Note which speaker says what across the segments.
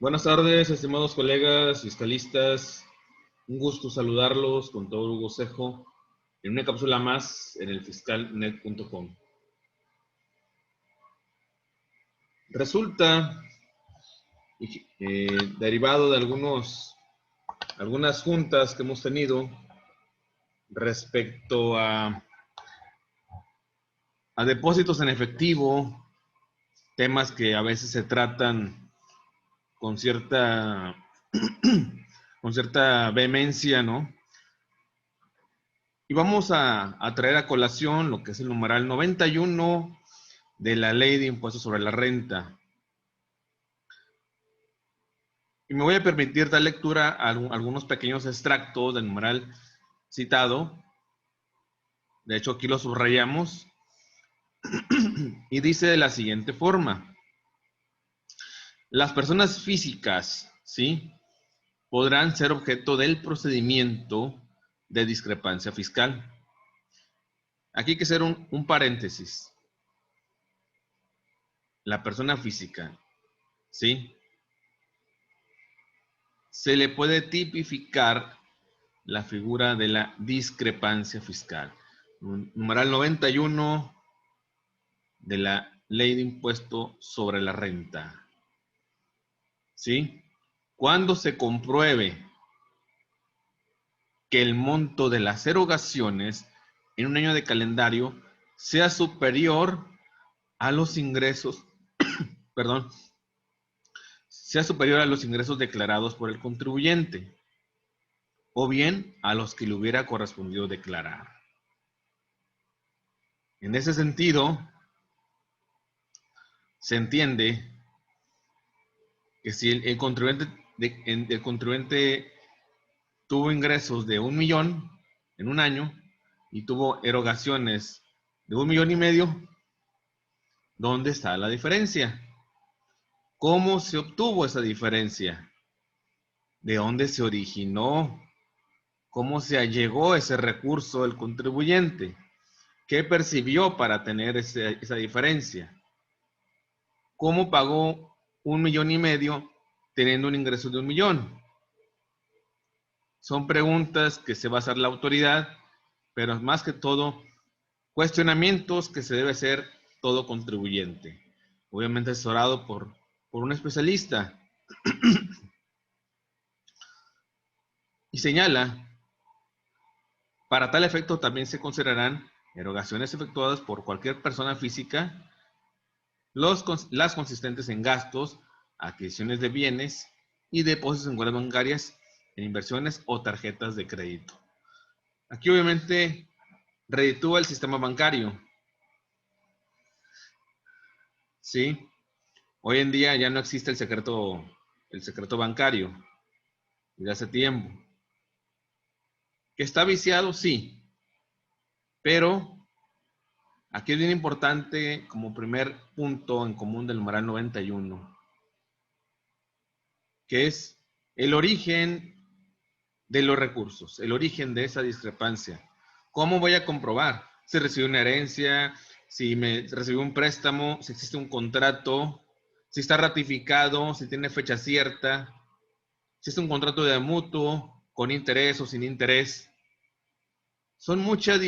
Speaker 1: Buenas tardes, estimados colegas fiscalistas. Un gusto saludarlos con todo Hugo Cejo en una cápsula más en el fiscalnet.com. Resulta, derivado de algunas juntas que hemos tenido respecto a depósitos en efectivo, temas que a veces se tratan con cierta vehemencia, ¿no? Y vamos a traer a colación lo que es el numeral 91 de la Ley de Impuestos sobre la Renta. Y me voy a permitir dar lectura a algunos pequeños extractos del numeral citado. De hecho, aquí lo subrayamos. Y dice de la siguiente forma. Las personas físicas, ¿sí?, podrán ser objeto del procedimiento de discrepancia fiscal. Aquí hay que hacer un paréntesis. La persona física, ¿sí?, se le puede tipificar la figura de la discrepancia fiscal. Numeral 91 de la Ley de Impuesto sobre la Renta. ¿Sí? Cuando se compruebe que el monto de las erogaciones en un año de calendario sea superior a los ingresos, sea superior a los ingresos declarados por el contribuyente, o bien a los que le hubiera correspondido declarar. En ese sentido, se entiende que si el contribuyente tuvo ingresos de 1 millón en un año y tuvo erogaciones de 1,5 millones, ¿dónde está la diferencia? ¿Cómo se obtuvo esa diferencia? ¿De dónde se originó? ¿Cómo se allegó ese recurso del contribuyente? ¿Qué percibió para tener esa diferencia? ¿Cómo pagó 1,5 millones teniendo un ingreso de 1 millón? Son preguntas que se va a hacer la autoridad, pero más que todo, cuestionamientos que se debe hacer todo contribuyente. Obviamente asesorado por un especialista. Y señala, para tal efecto también se considerarán erogaciones efectuadas por cualquier persona física, las consistentes en gastos, adquisiciones de bienes y depósitos en cuentas bancarias, en inversiones o tarjetas de crédito. Aquí obviamente reditúa el sistema bancario. ¿Sí? Hoy en día ya no existe el secreto bancario desde hace tiempo. ¿Que está viciado? Sí. Pero aquí es bien importante como primer punto en común del numeral 91, que es el origen de los recursos, el origen de esa discrepancia. ¿Cómo voy a comprobar si recibí una herencia, si me recibí un préstamo, si existe un contrato, si está ratificado, si tiene fecha cierta, si es un contrato de mutuo, con interés o sin interés? Son muchas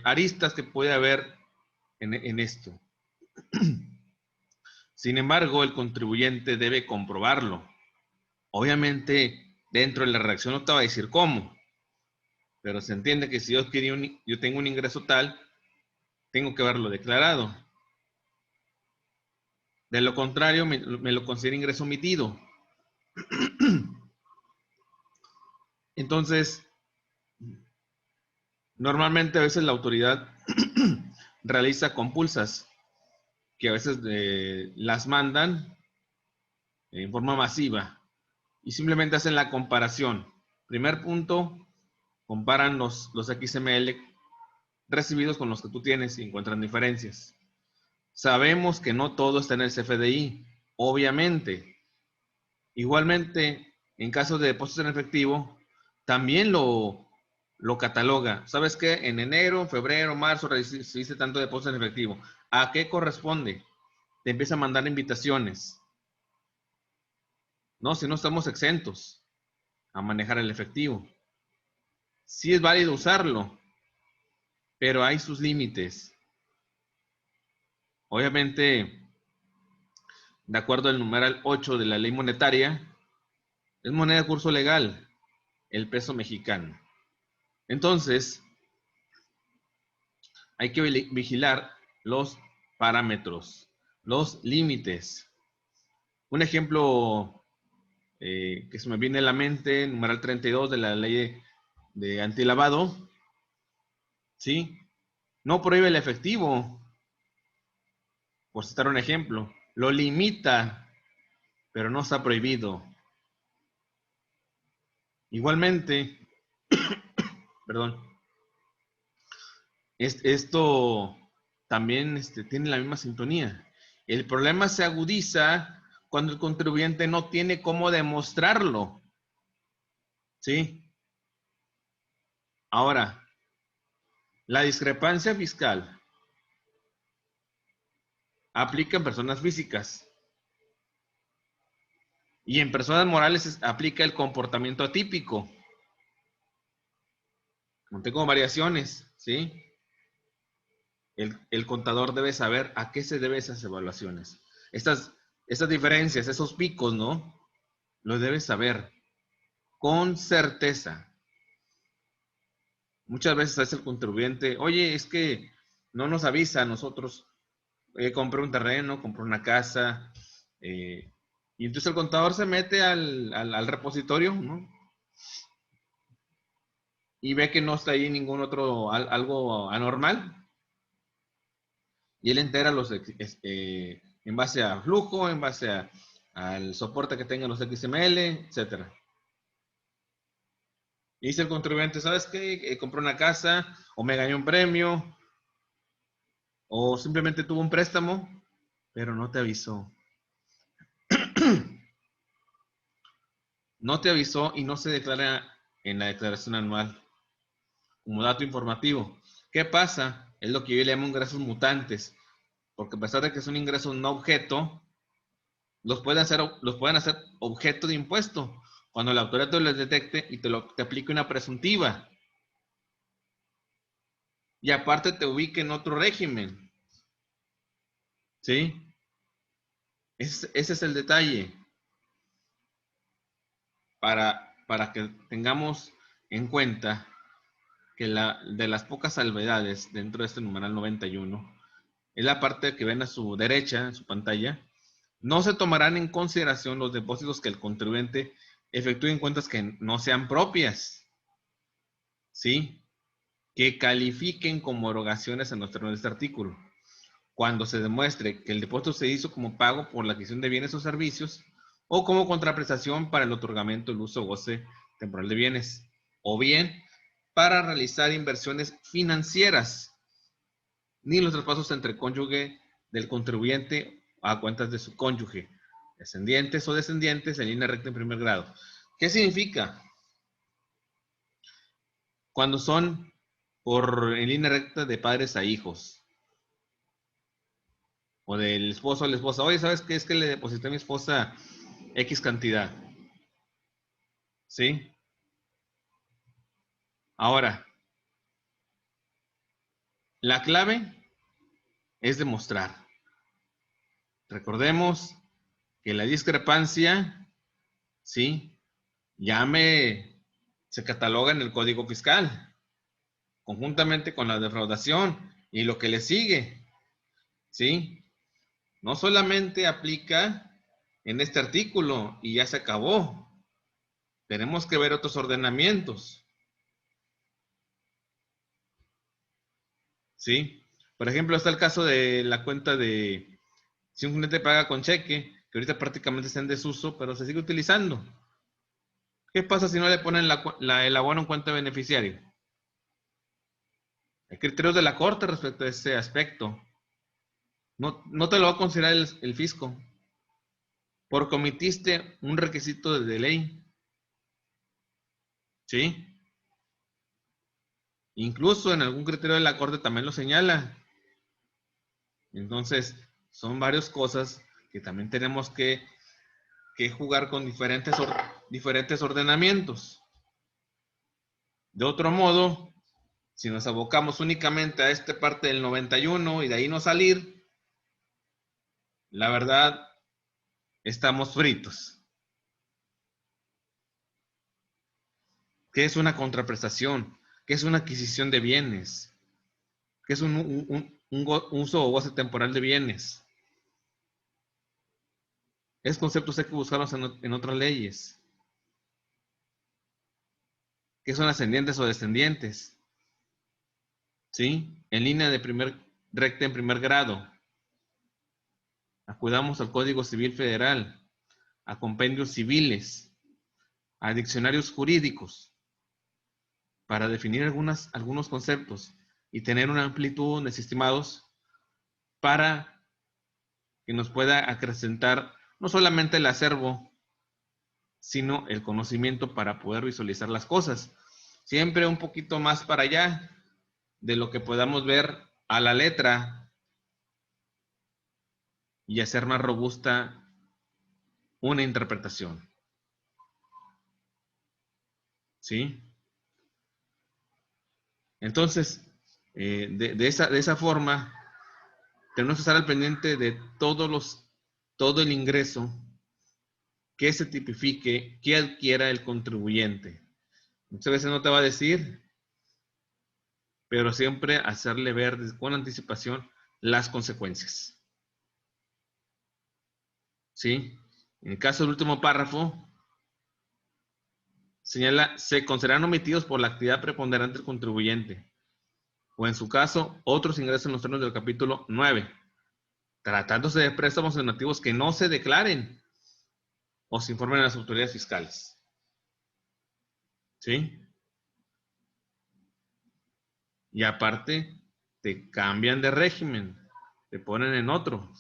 Speaker 1: aristas que puede haber en esto. Sin embargo, el contribuyente debe comprobarlo. Obviamente, dentro de la redacción no te va a decir cómo, pero se entiende que si yo tengo un ingreso tal, tengo que haberlo declarado. De lo contrario, me lo considera ingreso omitido. Entonces, normalmente a veces la autoridad realiza compulsas, que a veces las mandan en forma masiva y simplemente hacen la comparación. Primer punto, comparan los XML recibidos con los que tú tienes y encuentran diferencias. Sabemos que no todo está en el CFDI, obviamente. Igualmente, en caso de depósitos en efectivo, también lo cataloga. ¿Sabes qué? En enero, febrero, marzo recibiste tanto depósito en efectivo. ¿A qué corresponde? te empieza a mandar invitaciones. No, si no estamos exentos a manejar el efectivo. Sí es válido usarlo, pero hay sus límites. Obviamente, de acuerdo al numeral 8 de la ley monetaria, es moneda de curso legal el peso mexicano. Entonces, hay que vigilar los parámetros, los límites. Un ejemplo que se me viene a la mente, numeral 32 de la ley de antilavado, ¿sí? No prohíbe el efectivo, por citar un ejemplo. Lo limita, pero no está prohibido. Igualmente, perdón, esto también tiene la misma sintonía. El problema se agudiza cuando el contribuyente no tiene cómo demostrarlo. ¿Sí? Ahora, la discrepancia fiscal aplica en personas físicas y en personas morales aplica el comportamiento atípico. No tengo variaciones, ¿sí? El contador debe saber a qué se deben esas evaluaciones. Estas diferencias, esos picos, ¿no? Lo debe saber con certeza. Muchas veces es el contribuyente, oye, es que no nos avisa a nosotros, compré un terreno, compré una casa, y entonces el contador se mete al repositorio, ¿no? Y ve que no está ahí ningún otro, algo anormal, y él entera en base a flujo, en base al soporte que tengan los XML, etcétera. Y dice el contribuyente, ¿sabes qué? Compré una casa, o me gané un premio, o simplemente tuvo un préstamo, pero no te avisó. No te avisó y no se declara en la declaración anual como dato informativo. ¿Qué pasa? Es lo que yo le llamo ingresos mutantes, porque a pesar de que son ingresos no objeto, los pueden hacer objeto de impuesto cuando la autoridad te los detecte y te aplique una presuntiva. Y aparte te ubique en otro régimen. ¿Sí? Ese es el detalle. Para que tengamos en cuenta que de las pocas salvedades dentro de este numeral 91 es la parte que ven a su derecha en su pantalla. No se tomarán en consideración los depósitos que el contribuyente efectúe en cuentas que no sean propias, ¿sí? Que califiquen como erogaciones en los términos de este artículo. Cuando se demuestre que el depósito se hizo como pago por la adquisición de bienes o servicios o como contraprestación para el otorgamiento, el uso o goce temporal de bienes, o bien para realizar inversiones financieras, ni los traspasos entre cónyuge del contribuyente a cuentas de su cónyuge, descendientes o descendientes en línea recta en primer grado. ¿Qué significa? Cuando son en línea recta de padres a hijos, o del esposo a la esposa. Oye, ¿sabes qué? Es que le deposité a mi esposa X cantidad. ¿Sí? Ahora, la clave es demostrar. Recordemos que la discrepancia, ¿sí? Se cataloga en el Código Fiscal, conjuntamente con la defraudación y lo que le sigue, ¿sí? No solamente aplica en este artículo y ya se acabó. Tenemos que ver otros ordenamientos, ¿sí? Por ejemplo, está el caso de la cuenta de si un cliente paga con cheque, que ahorita prácticamente está en desuso, pero se sigue utilizando. ¿Qué pasa si no le ponen el abono en cuenta de beneficiario? Hay criterios de la Corte respecto a ese aspecto. No te lo va a considerar el fisco. Porque omitiste un requisito de ley. ¿Sí? Incluso en algún criterio de la Corte también lo señala. Entonces, Son varias cosas que también tenemos que jugar con diferentes ordenamientos. De otro modo, si nos abocamos únicamente a esta parte del 91 y de ahí no salir, la verdad, estamos fritos. ¿Qué es una contraprestación? ¿Qué es una adquisición de bienes? ¿Qué es un uso o goce temporal de bienes? Es conceptos que hay que buscarlos en otras leyes. ¿Qué son ascendientes o descendientes? ¿Sí? En línea de recta en primer grado. Acudamos al Código Civil Federal, a compendios civiles, a diccionarios jurídicos, para definir algunos conceptos y tener una amplitud de estimados para que nos pueda acrecentar no solamente el acervo, sino el conocimiento para poder visualizar las cosas. Siempre un poquito más para allá de lo que podamos ver a la letra y hacer más robusta una interpretación. ¿Sí? Entonces, de esa forma, tenemos que estar al pendiente de todo el ingreso que se tipifique, que adquiera el contribuyente. Muchas veces no te va a decir, pero siempre hacerle ver con anticipación las consecuencias. ¿Sí? En el caso del último párrafo, señala, se consideran omitidos por la actividad preponderante del contribuyente, o en su caso, otros ingresos en los términos del capítulo 9, tratándose de préstamos donativos que no se declaren o se informen a las autoridades fiscales. ¿Sí? Y aparte, te cambian de régimen, te ponen en otro.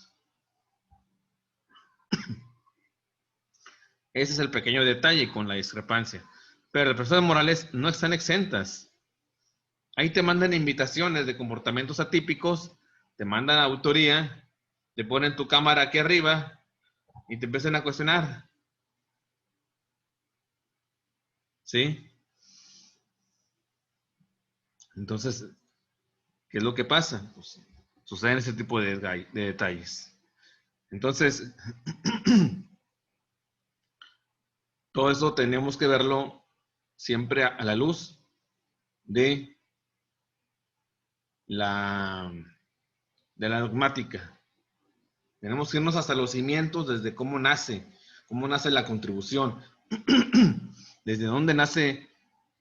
Speaker 1: Ese es el pequeño detalle con la discrepancia. Pero las personas morales no están exentas. Ahí te mandan invitaciones de comportamientos atípicos, te mandan autoría, te ponen tu cámara aquí arriba y te empiezan a cuestionar. ¿Sí? Entonces, ¿qué es lo que pasa? Pues, suceden ese tipo de detalles. Entonces, todo eso tenemos que verlo siempre a la luz de la dogmática. Tenemos que irnos hasta los cimientos desde cómo nace la contribución, desde dónde nace,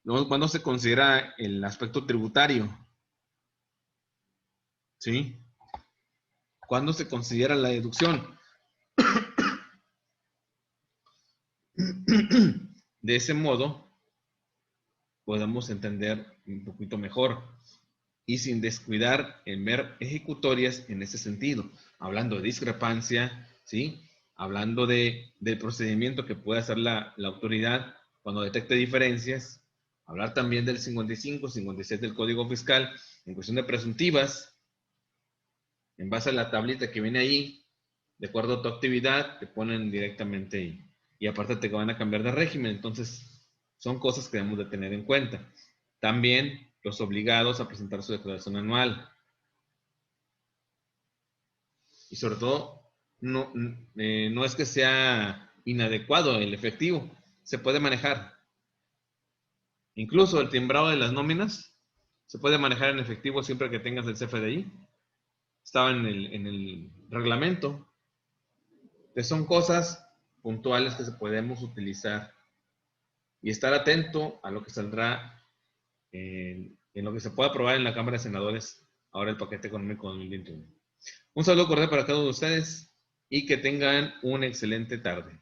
Speaker 1: cuándo se considera el aspecto tributario, ¿sí? ¿Cuándo se considera la deducción? De ese modo, podemos entender un poquito mejor y sin descuidar en ver ejecutorias en ese sentido, hablando de discrepancia, ¿sí? Hablando del procedimiento que puede hacer la autoridad cuando detecte diferencias, hablar también del 55, 57 del Código Fiscal en cuestión de presuntivas, en base a la tablita que viene ahí, de acuerdo a tu actividad, te ponen directamente ahí. Y aparte te van a cambiar de régimen, entonces son cosas que debemos de tener en cuenta. También los obligados a presentar su declaración anual. Y sobre todo, no es que sea inadecuado el efectivo, se puede manejar. Incluso el timbrado de las nóminas se puede manejar en efectivo siempre que tengas el CFDI. Estaba en el reglamento. Entonces son cosas puntuales que podemos utilizar y estar atento a lo que saldrá en lo que se pueda aprobar en la Cámara de Senadores ahora el paquete económico 2021. Un saludo cordial para cada uno de ustedes y que tengan una excelente tarde.